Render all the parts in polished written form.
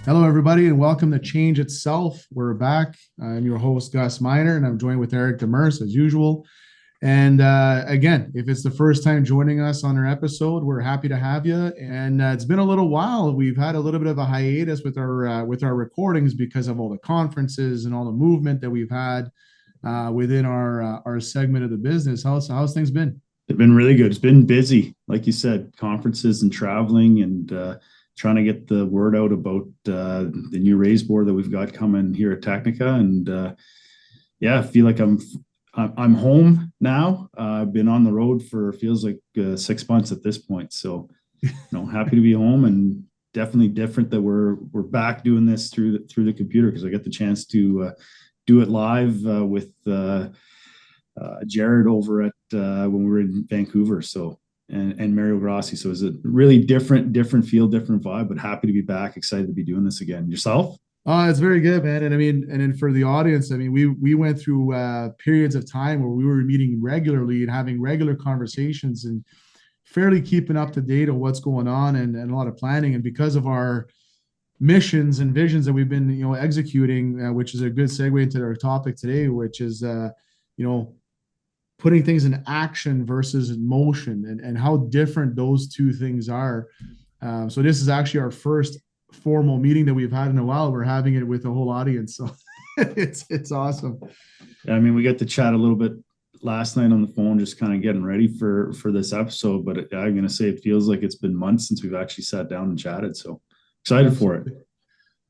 Hello, everybody, and welcome to Change Itself. We're back. I'm your host, Gus Miner, and I'm joined with Eric Demers as usual. And again, if it's the first time joining us on our episode, we're happy to have you. And it's been a little while. We've had a little bit of a hiatus with our recordings because of all the conferences and all the movement that we've had within our segment of the business. How's things been? They've been really good. It's been busy, like you said, conferences and traveling and trying to get the word out about the new raise board that we've got coming here at Technica. And yeah, I feel like I'm home now. I've been on the road for feels like 6 months at this point. So, happy to be home and definitely different that we're back doing this through the computer because I get the chance to do it live with Jared over at when we were in Vancouver. So and Mario Grassi. So it's a really different feel, different vibe, but happy to be back. Excited to be doing this again. Yourself? It's very good, man. And I mean, and then for the audience, I mean, we went through periods of time where we were meeting regularly and having regular conversations and fairly keeping up to date on what's going on and a lot of planning. And because of our missions and visions that we've been, executing, which is a good segue into our topic today, which is, you know, putting things in action versus in motion and how different those two things are. So this is actually our first formal meeting that we've had in a while. We're having it with a whole audience. So it's awesome. I mean, we got to chat a little bit last night on the phone, just kind of getting ready for this episode. But I'm going to say it feels like it's been months since we've actually sat down and chatted. So excited for it. Absolutely.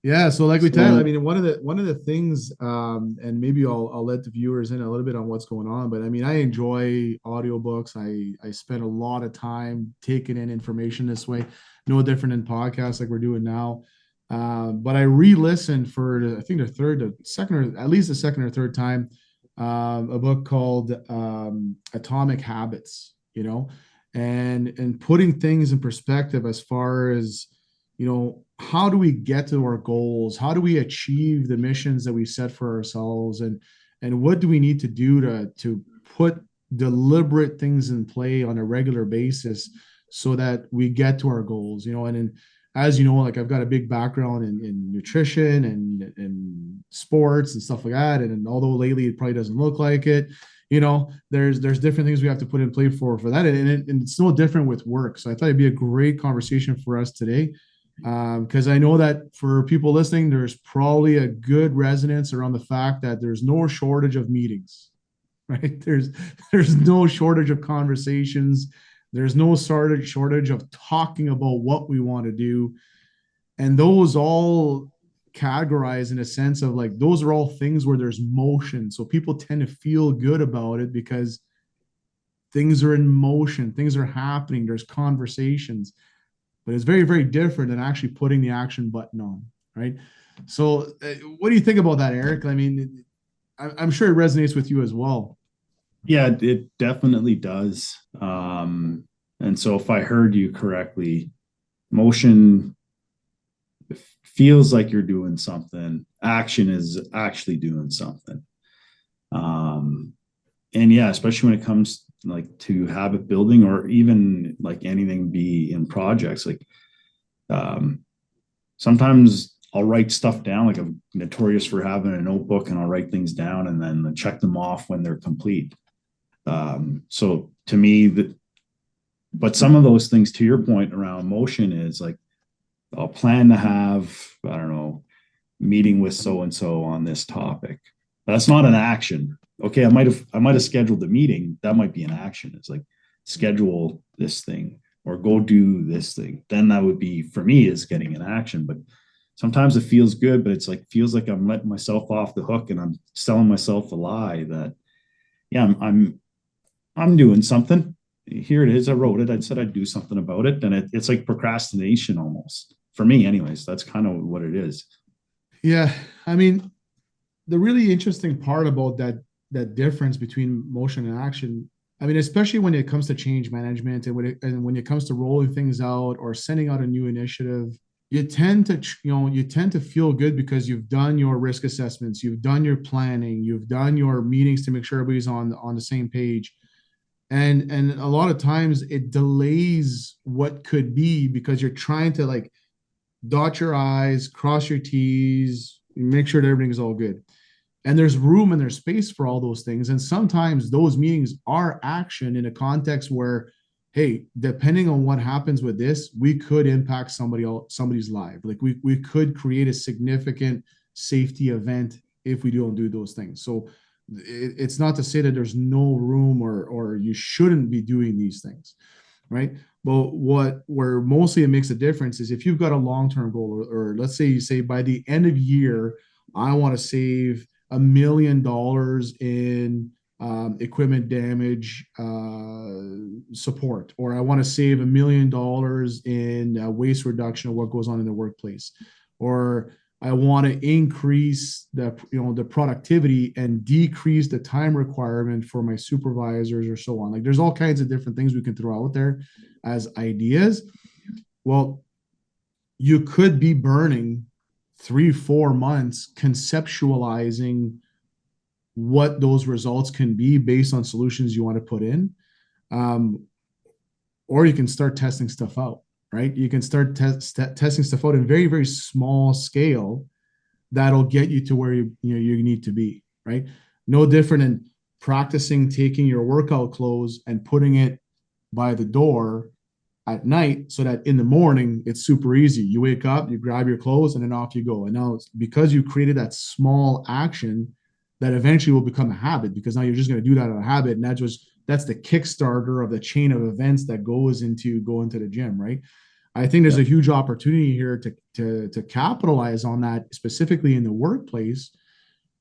Yeah, so like we said, I So mean, one of the things, and maybe I'll let the viewers in a little bit on what's going on, but I mean, I enjoy audiobooks. I spend a lot of time taking in information this way, no different than podcasts like we're doing now. But I re-listened for I think the second, or at least the second or third time, a book called Atomic Habits, and putting things in perspective as far as how do we get to our goals? How do we achieve the missions that we set for ourselves? And what do we need to do to put deliberate things in play on a regular basis so that we get to our goals? And as you know, like I've got a big background in nutrition and sports and stuff like that. And although lately it probably doesn't look like it, there's different things we have to put in play for that. And it's no different with work. So I thought it'd be a great conversation for us today, because I know that for people listening, there's probably a good resonance around the fact that there's no shortage of meetings, right? There's no shortage of conversations. There's no shortage of talking about what we want to do, and those all categorize in a sense of like those are all things where there's motion. So people tend to feel good about it because things are in motion, things are happening, there's conversations, but it's very, very different than actually putting the action button on, right? So, what do you think about that, Eric? I mean, I'm sure it resonates with you as well. yeah, it definitely does. And so if I heard you correctly, motion feels like you're doing something. Action is actually doing something. Um, and yeah, especially when it comes like to habit building or even like anything be in projects, like um, sometimes I'll write stuff down. Like I'm notorious for having a notebook and I'll write things down and then check them off when they're complete. So to me, but some of those things, to your point around motion, is like I'll plan to have, I don't know, meeting with so and so on this topic. That's not an action. Okay, I might have scheduled the meeting. That might be an action. It's like schedule this thing or go do this thing. Then that would be for me is getting an action. But sometimes it feels good, but it's like feels like I'm letting myself off the hook and I'm selling myself a lie that yeah, I'm doing something. Here it is. I wrote it. I said I'd do something about it. And it's like procrastination almost. For me, anyways, that's kind of what it is. Yeah, I mean, the really interesting part about that difference between motion and action, I mean, especially when it comes to change management and when it comes to rolling things out or sending out a new initiative, you tend to feel good because you've done your risk assessments, you've done your planning, you've done your meetings to make sure everybody's on the same page. And a lot of times it delays what could be because you're trying to like dot your I's, cross your T's, make sure that everything is all good. And there's room and there's space for all those things. And sometimes those meetings are action in a context where, hey, depending on what happens with this, we could impact somebody's life. Like we could create a significant safety event if we don't do those things. So it's not to say that there's no room or you shouldn't be doing these things, right? But where mostly it makes a difference is if you've got a long-term goal, or let's say you say by the end of year, I want to save $1 million in equipment damage support, or I want to save $1 million in waste reduction of what goes on in the workplace, or I want to increase the productivity and decrease the time requirement for my supervisors or so on. Like there's all kinds of different things we can throw out there as ideas. Well, you could be burning 3-4 months conceptualizing what those results can be based on solutions you want to put in. Or you can start testing stuff out, right? You can start testing stuff out in very, very small scale that'll get you to where you need to be, right? No different than practicing taking your workout clothes and putting it by the door at night so that in the morning it's super easy. You wake up, you grab your clothes, and then off you go. And now because you created that small action that eventually will become a habit, because now you're just going to do that out of habit, and that's the Kickstarter of the chain of events that goes into going to the gym, right? I think there's a huge opportunity here to capitalize on that, specifically in the workplace,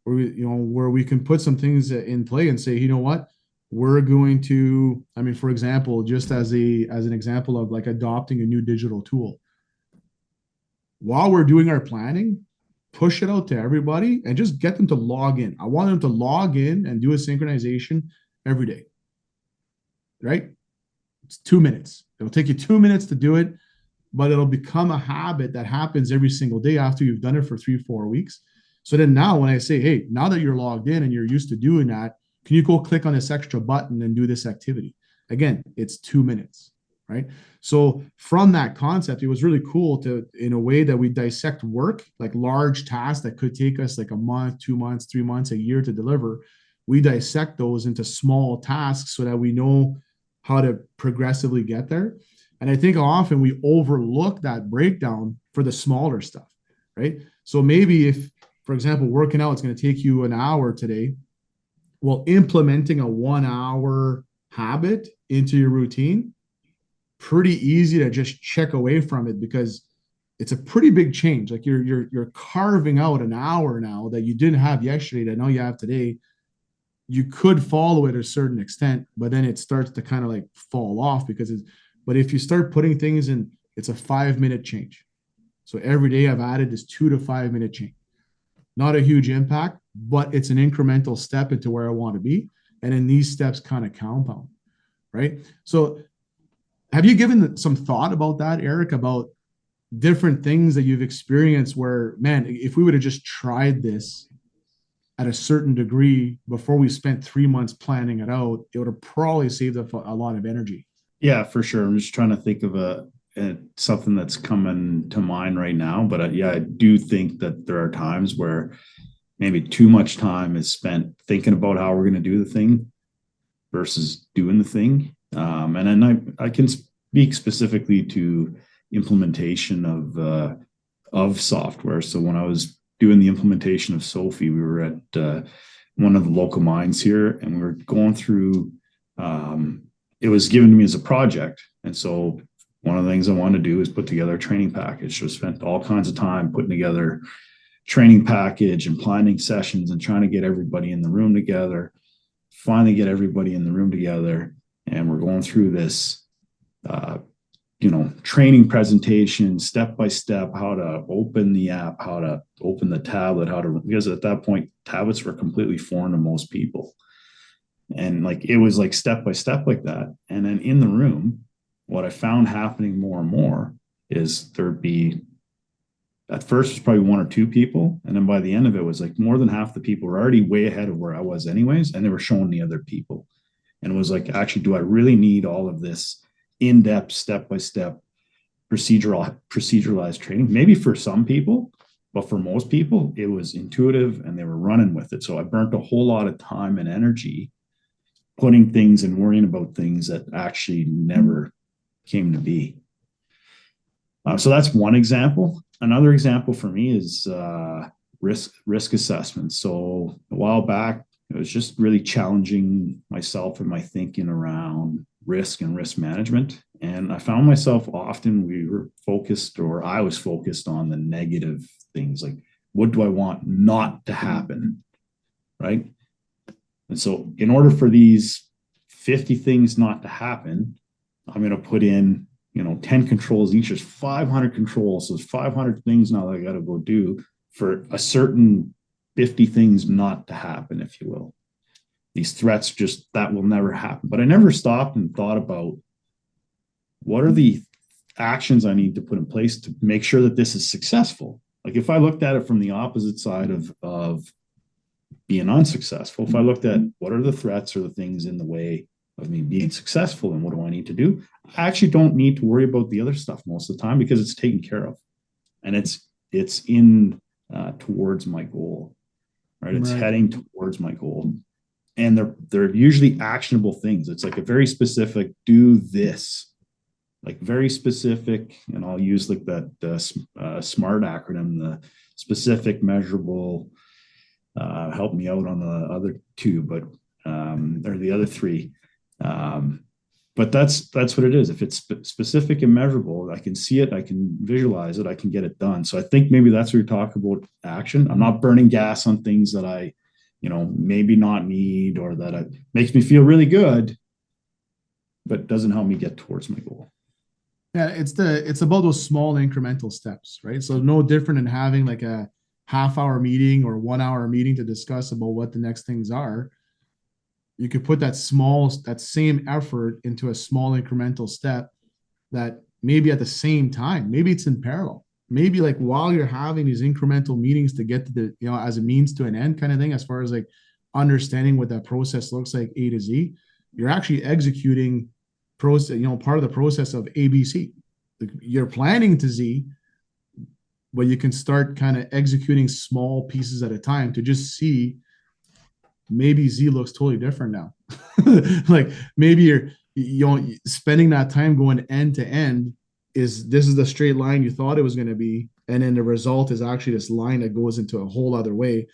where we can put some things in play and say, you know what, we're going to, I mean, for example, just as an example of like adopting a new digital tool, while we're doing our planning, push it out to everybody and just get them to log in. I want them to log in and do a synchronization every day, right? It's 2 minutes. It'll take you 2 minutes to do it, but it'll become a habit that happens every single day after you've done it for 3-4 weeks. So then now when I say, hey, now that you're logged in and you're used to doing that, can you go click on this extra button and do this activity? Again, it's 2 minutes, right? So from that concept, it was really cool to, in a way that we dissect work, like large tasks that could take us like a month, 2 months, 3 months, a year to deliver. We dissect those into small tasks so that we know how to progressively get there. And I think often we overlook that breakdown for the smaller stuff, right? So maybe if, for example, working out, it's going to take you an hour today. Well, implementing a 1 hour habit into your routine, pretty easy to just check away from it, because it's a pretty big change. Like you're carving out an hour now that you didn't have yesterday that now you have today. You could follow it a certain extent, but then it starts to kind of like fall off but if you start putting things in, it's a 5-minute change. So every day I've added this 2 to 5 minute change. Not a huge impact, but it's an incremental step into where I want to be. And then these steps kind of compound, right? So have you given some thought about that, Eric, about different things that you've experienced where, man, if we would have just tried this at a certain degree before we spent 3 months planning it out, it would have probably saved a lot of energy. Yeah, for sure. I'm just trying to think of something that's coming to mind right now. But yeah, I do think that there are times where maybe too much time is spent thinking about how we're going to do the thing versus doing the thing. And then I can speak specifically to implementation of software. So when I was doing the implementation of Sophie, we were at one of the local mines here, and we were going through. It was given to me as a project, and so one of the things I wanted to do is put together a training package. So I spent all kinds of time putting together training package and planning sessions and trying to get everybody in the room together. Finally get everybody in the room together, and we're going through this training presentation, step by step, how to open the app, how to open the tablet, because at that point tablets were completely foreign to most people, and like it was like step by step like that. And then in the room, what I found happening more and more is there'd be, at first it was probably 1 or 2 people, and then by the end of it was like more than half the people were already way ahead of where I was anyways, and they were showing the other people. And it was like, actually, do I really need all of this in-depth step by step proceduralized training. Maybe for some people, but for most people, it was intuitive and they were running with it. So I burnt a whole lot of time and energy putting things and worrying about things that actually never came to be. So that's one example. Another example for me is risk assessment. So a while back, it was just really challenging myself and my thinking around risk and risk management. And I found myself often I was focused on the negative things, like what do I want not to happen, right? And so in order for these 50 things not to happen, I'm going to put in 10 controls each. There's 500 controls. So there's 500 things now that I got to go do for a certain 50 things not to happen, if you will. These threats that will never happen. But I never stopped and thought about what are the actions I need to put in place to make sure that this is successful. Like if I looked at it from the opposite side of being unsuccessful, if I looked at what are the threats or the things in the way of me being successful and what do I need to do, I actually don't need to worry about the other stuff most of the time because it's taken care of. And it's in towards my goal, right? It's heading towards my goal. And they're usually actionable things. It's like a very specific, do this, like very specific. And I'll use like that SMART acronym, the specific, measurable, help me out on the other two, but or the other three. But that's what it is. If it's specific and measurable, I can see it, I can visualize it, I can get it done. So I think maybe that's what you're talking about, action. I'm not burning gas on things that I, maybe not need, or that it makes me feel really good, but doesn't help me get towards my goal. Yeah, it's about those small incremental steps, right? So no different than having like a half-hour meeting or 1 hour meeting to discuss about what the next things are. You could put that same effort into a small incremental step that maybe at the same time, maybe it's in parallel. Maybe like while you're having these incremental meetings to get to the, as a means to an end kind of thing, as far as like understanding what that process looks like A to Z, you're actually executing process, part of the process of ABC. You're planning to Z, but you can start kind of executing small pieces at a time to just see maybe Z looks totally different now. Like maybe you're spending that time going end to end this is the straight line you thought it was going to be, and then the result is actually this line that goes into a whole other way.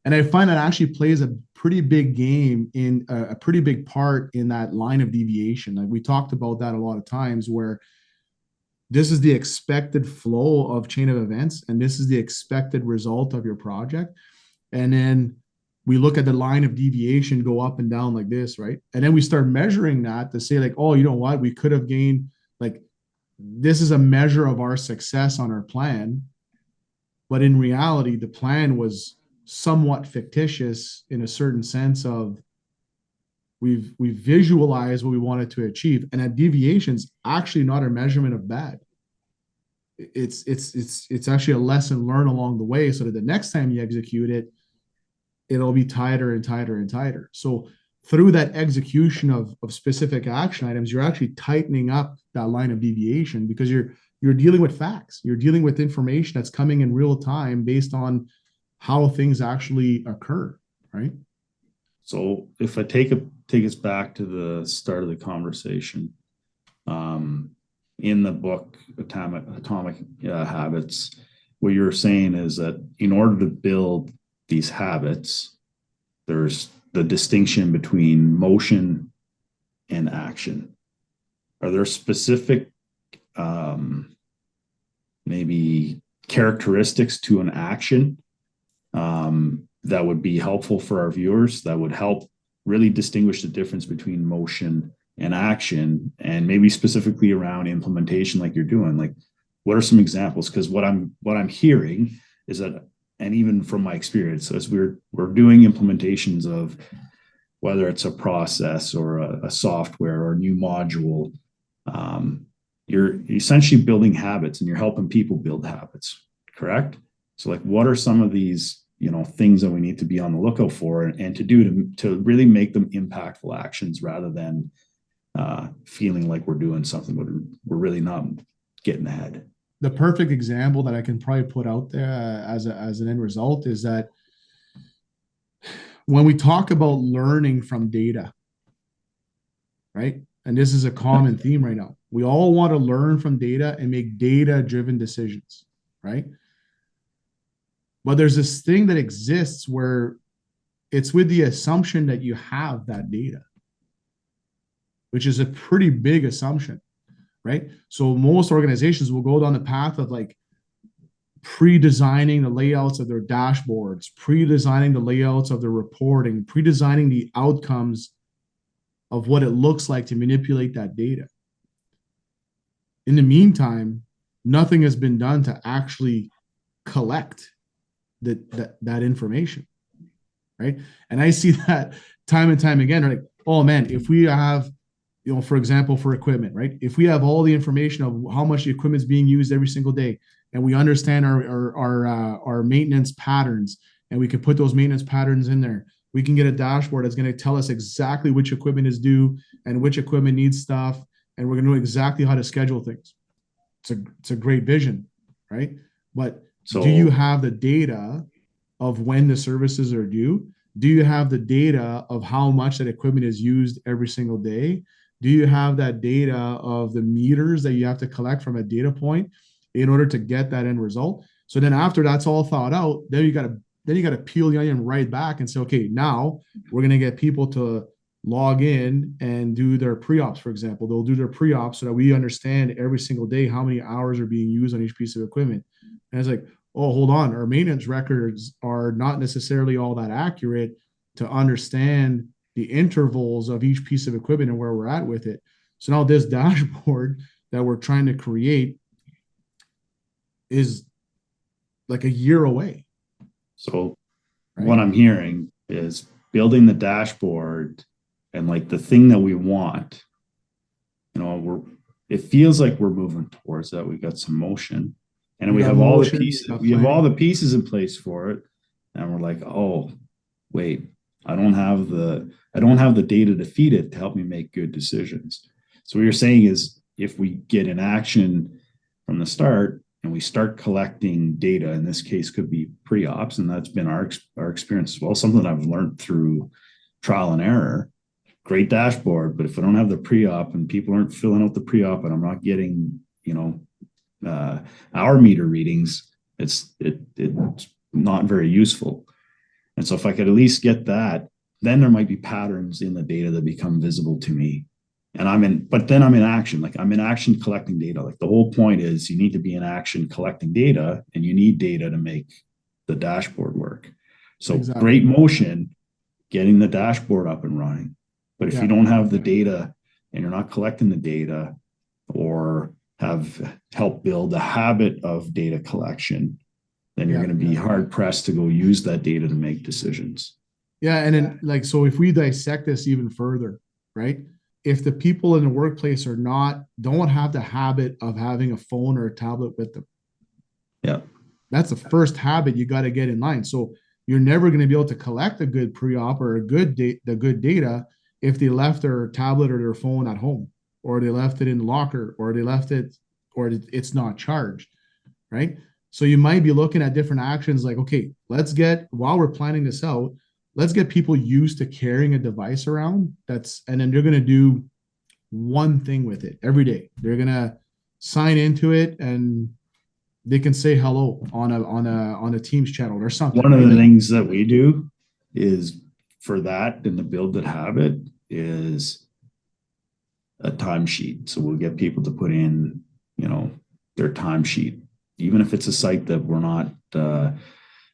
And I find that actually plays a pretty big game in a pretty big part in that line of deviation. Like we talked about that a lot of times, where this is the expected flow of chain of events, and this is the expected result of your project. And then we look at the line of deviation go up and down like this, right? And then we start measuring that to say like, oh, you know what? We could have gained, like, this is a measure of our success on our plan. But in reality, the plan was somewhat fictitious in a certain sense of we've visualized what we wanted to achieve. And that deviation's actually not a measurement of bad. It's actually a lesson learned along the way, so that the next time you execute it, it'll be tighter and tighter and tighter. So through that execution of specific action items, you're actually tightening up that line of deviation, because you're dealing with facts. You're dealing with information that's coming in real time based on how things actually occur, right? So if I take us back to the start of the conversation, in the book Atomic Habits, what you're saying is that in order to build these habits, there's the distinction between motion and action. Are there specific maybe characteristics to an action that would be helpful for our viewers, that would help really distinguish the difference between motion and action, and maybe specifically around implementation like you're doing? Like, what are some examples? Because what I'm hearing is that, and even from my experience, as we're doing implementations of whether it's a process or a software or a new module, you're essentially building habits, and you're helping people build habits, correct? So like, what are some of these things that we need to be on the lookout for and to do to really make them impactful actions, rather than feeling like we're doing something but we're really not getting ahead. The perfect example that I can probably put out there as an end result is that when we talk about learning from data, right? And this is a common theme right now. We all want to learn from data and make data-driven decisions, right? But there's this thing that exists where it's with the assumption that you have that data, which is a pretty big assumption, right? So most organizations will go down the path of like pre-designing the layouts of their dashboards, pre-designing the layouts of their reporting, pre-designing the outcomes of what it looks like to manipulate that data. In the meantime, nothing has been done to actually collect that information, right? And I see that time and time again. Like, oh man, if we have, for example, for equipment, right? If we have all the information of how much the equipment is being used every single day, and we understand our maintenance patterns, and we can put those maintenance patterns in there, we can get a dashboard that's going to tell us exactly which equipment is due and which equipment needs stuff, and we're going to know exactly how to schedule things. It's a great vision, right? But do you have the data of when the services are due? Do you have the data of how much that equipment is used every single day? Do you have that data of the meters that you have to collect from a data point in order to get that end result? So then after that's all thought out, then you got to peel the onion right back and say, okay, now we're going to get people to log in and do their pre-ops, for example. They'll do their pre-ops so that we understand every single day how many hours are being used on each piece of equipment. And it's like, oh, hold on, our maintenance records are not necessarily all that accurate to understand the intervals of each piece of equipment and where we're at with it. So now this dashboard that we're trying to create is like a year away. So what I'm hearing is building the dashboard and like the thing that we want, it feels like we're moving towards that. We've got some motion and we have all the pieces, we have all the pieces in place for it. And we're like, oh, wait, I don't have the data to feed it to help me make good decisions. So what you're saying is if we get in action from the start and we start collecting data, in this case could be pre-ops, and that's been our experience as well, something I've learned through trial and error. Great dashboard, but if I don't have the pre-op and people aren't filling out the pre-op and I'm not getting, hour meter readings, it's not very useful. And so if I could at least get that, then there might be patterns in the data that become visible to me. And but then I'm in action. Like I'm in action collecting data. Like the whole point is you need to be in action collecting data, and you need data to make the dashboard work. So great motion, getting the dashboard up and running. But if you don't have the data and you're not collecting the data or have helped build a habit of data collection, then you're going to be hard pressed to go use that data to make decisions. Yeah. And then so if we dissect this even further, right? If the people in the workplace don't have the habit of having a phone or a tablet with them. Yeah. That's the first habit you got to get in line. So you're never going to be able to collect a good pre-op or the good data if they left their tablet or their phone at home, or they left it in the locker, or they left it, or it's not charged, right? So you might be looking at different actions like, okay, while we're planning this out, let's get people used to carrying a device around and then they're going to do one thing with it every day. They're going to sign into it and they can say hello on a Teams channel or something. One of the things that we do is for that and to build that habit is a timesheet. So we'll get people to put in, their timesheet, even if it's a site that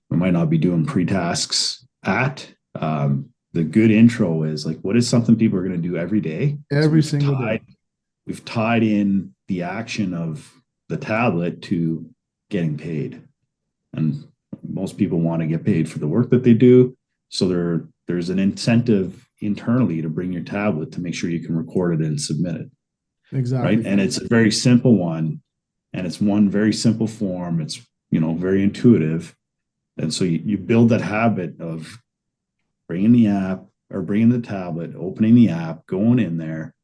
we might not be doing pre-tasks at. The good intro is like, what is something people are going to do every day? Every single day. We've tied in the action of the tablet to getting paid. And most people want to get paid for the work that they do. So there's an incentive internally to bring your tablet to make sure you can record it and submit it. Exactly. Right. And it's a very simple one. And it's one very simple form. It's, very intuitive. And so you build that habit of bringing the app or bringing the tablet, opening the app, going in there,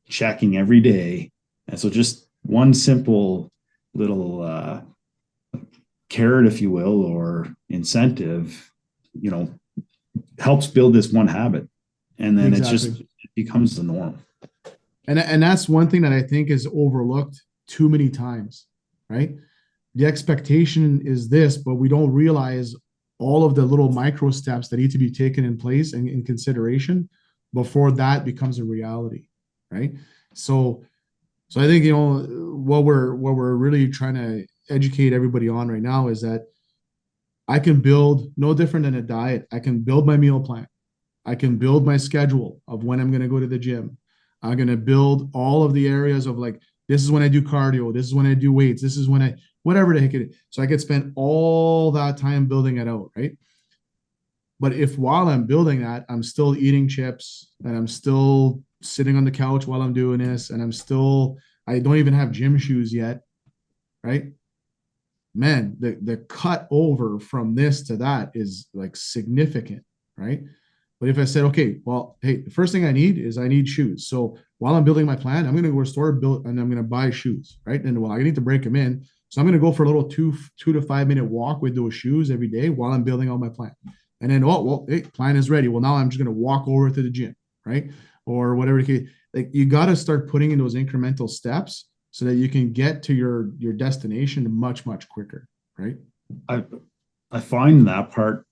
checking every day. And so just one simple little carrot, if you will, or incentive, you know, helps build this one habit. And then Exactly. it becomes the norm. And that's one thing that I think is overlooked too many times, right? The expectation is this, but we don't realize all of the little micro steps that need to be taken in place and in consideration before that becomes a reality, right? So, so I think what we're really trying to educate everybody on right now is that I can build no different than a diet. I can build my meal plan. I can build my schedule of when I'm going to go to the gym. I'm going to build all of the areas of like, this is when I do cardio. This is when I do weights. This is when I, whatever the heck it is. So I could spend all that time building it out, right? But if while I'm building that, I'm still eating chips and I'm still sitting on the couch while I'm doing this and I don't even have gym shoes yet, right? Man, the cut over from this to that is like significant, right? But if I said, okay, well, hey, the first thing I need shoes. So while I'm building my plan, I'm going to go to a store build and I'm going to buy shoes, right? And well, I need to break them in. So I'm going to go for a little 2 to 5 minute walk with those shoes every day while I'm building out my plan. And then, oh, well, hey, plan is ready. Well, now I'm just going to walk over to the gym, right? Or whatever. Like you got to start putting in those incremental steps so that you can get to your destination much, much quicker, right? I I find that part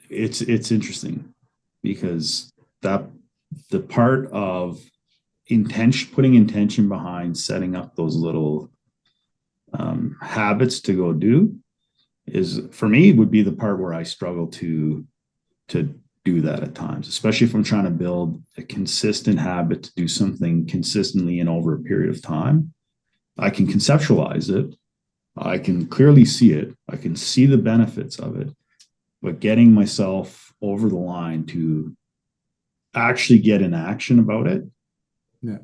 it's interesting because that the part of intention, putting intention behind setting up those little habits to go do is for me would be the part where I struggle to do that at times, especially if I'm trying to build a consistent habit to do something consistently and over a period of time. I can conceptualize it. I can clearly see it. I can see the benefits of it, but getting myself over the line to actually get in action about it, Yeah.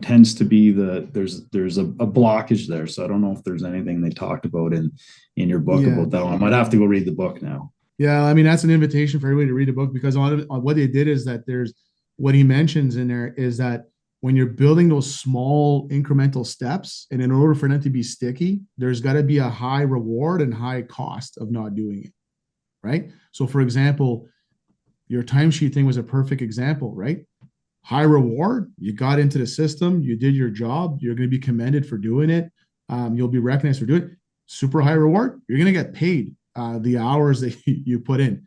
tends to be there's a blockage there. So I don't know if there's anything they talked about in your book Yeah. about that one. I might have to go read the book now. Yeah, I mean that's an invitation for everybody to read the book because on what they did is that there's what he mentions in there is that when you're building those small incremental steps, and in order for them to be sticky, there's got to be a high reward and high cost of not doing it, right? So, for example, your timesheet thing was a perfect example, right? High reward, you got into the system, you did your job, you're going to be commended for doing it, you'll be recognized for doing it. Super high reward, you're going to get paid the hours that you put in.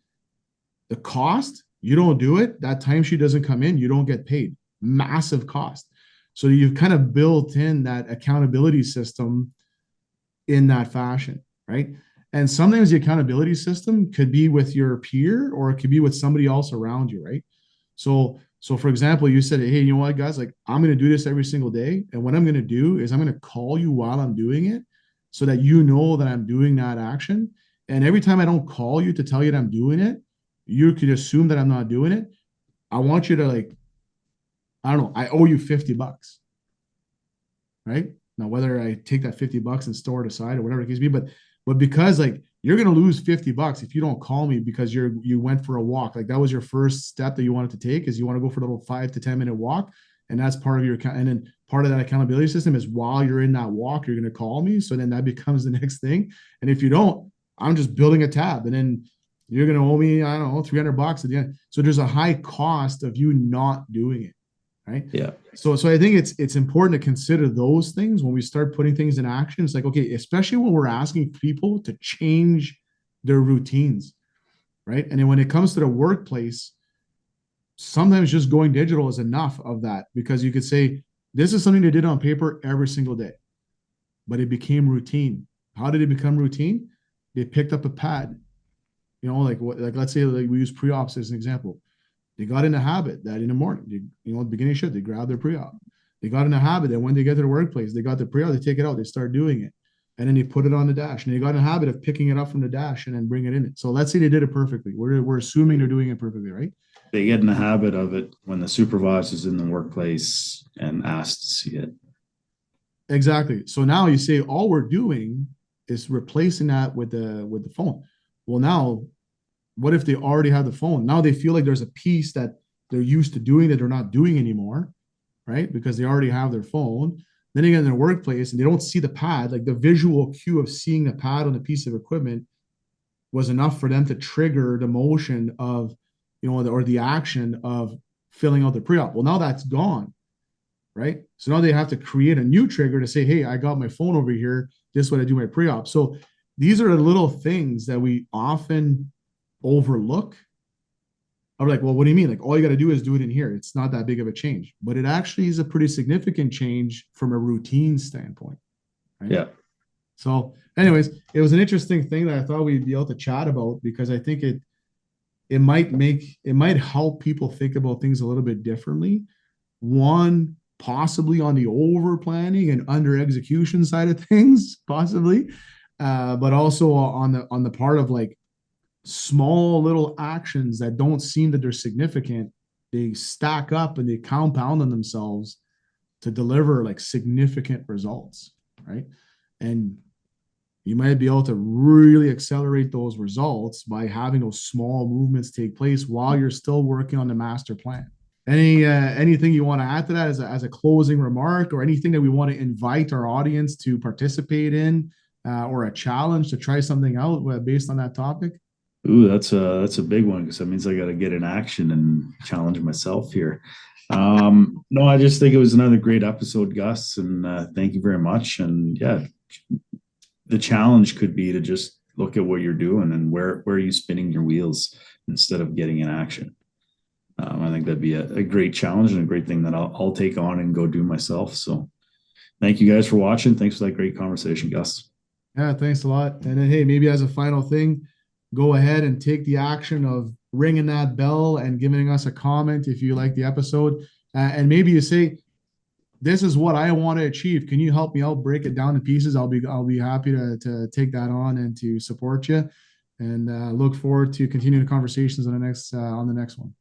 The cost, you don't do it, that timesheet doesn't come in, you don't get paid. Massive cost. So you've kind of built in that accountability system in that fashion, right? And sometimes the accountability system could be with your peer or it could be with somebody else around you, right? So for example, you said, hey, you know what, guys, like I'm going to do this every single day. And what I'm going to do is I'm going to call you while I'm doing it so that you know that I'm doing that action. And every time I don't call you to tell you that I'm doing it, you could assume that I'm not doing it. I want you to like, I don't know, I owe you $50, right? Now, whether I take that $50 and store it aside or whatever it case be, but because like you're gonna lose $50 if you don't call me because you went for a walk. Like that was your first step that you wanted to take is you want to go for a little 5 to 10 minute walk. And that's part of your account. And then part of that accountability system is while you're in that walk, you're gonna call me. So then that becomes the next thing. And if you don't, I'm just building a tab. And then you're gonna owe me, I don't know, $300 at the end. So there's a high cost of you not doing it, right? Yeah. So I think it's important to consider those things when we start putting things in action. It's like, okay, especially when we're asking people to change their routines, right? And then when it comes to the workplace, sometimes just going digital is enough of that because you could say this is something they did on paper every single day, but it became routine. How did it become routine? They picked up a pad, like let's say like we use pre-ops as an example. They got in a habit that in the morning, at the beginning of shift, they grab their pre-op. They got in a habit that when they get to the workplace, they got the pre-op, they take it out, they start doing it. And then they put it on the dash. And they got in a habit of picking it up from the dash and then bring it in it. So let's say they did it perfectly. We're assuming they're doing it perfectly, right? They get in the habit of it when the supervisor's in the workplace and asked to see it. Exactly. So now you say all we're doing is replacing that with the phone. Well, now what if they already have the phone? Now they feel like there's a piece that they're used to doing that they're not doing anymore, right? Because they already have their phone. Then they get in their workplace and they don't see the pad, like the visual cue of seeing a pad on a piece of equipment was enough for them to trigger the motion of, or the action of filling out the pre-op. Well, now that's gone, right? So now they have to create a new trigger to say, hey, I got my phone over here. This is what I do my pre-op. So these are the little things that we often overlook. I'm like, well, what do you mean? Like, all you got to do is do it in here. It's not that big of a change, but it actually is a pretty significant change from a routine standpoint, right? Yeah. So, anyways, it was an interesting thing that I thought we'd be able to chat about because I think it might help people think about things a little bit differently. One, possibly on the over planning and under execution side of things, possibly, but also on the part of like small little actions that don't seem that they're significant. They stack up and they compound on themselves to deliver like significant results, right? And you might be able to really accelerate those results by having those small movements take place while you're still working on the master plan. Anything you want to add to that as a closing remark, or anything that we want to invite our audience to participate in, or a challenge to try something out based on that topic? Ooh, that's a big one because that means I got to get in action and challenge myself here. No, I just think it was another great episode, Gus, and thank you very much. And yeah, the challenge could be to just look at what you're doing and where are you spinning your wheels instead of getting in action. I think that'd be a great challenge and a great thing that I'll take on and go do myself. So thank you guys for watching. Thanks for that great conversation, Gus. Yeah, thanks a lot. And then, hey, maybe as a final thing, go ahead and take the action of ringing that bell and giving us a comment if you like the episode. And maybe you say, this is what I want to achieve. Can you help me out? Break it down to pieces. I'll be happy to take that on and to support you. And look forward to continuing the conversations on the next one.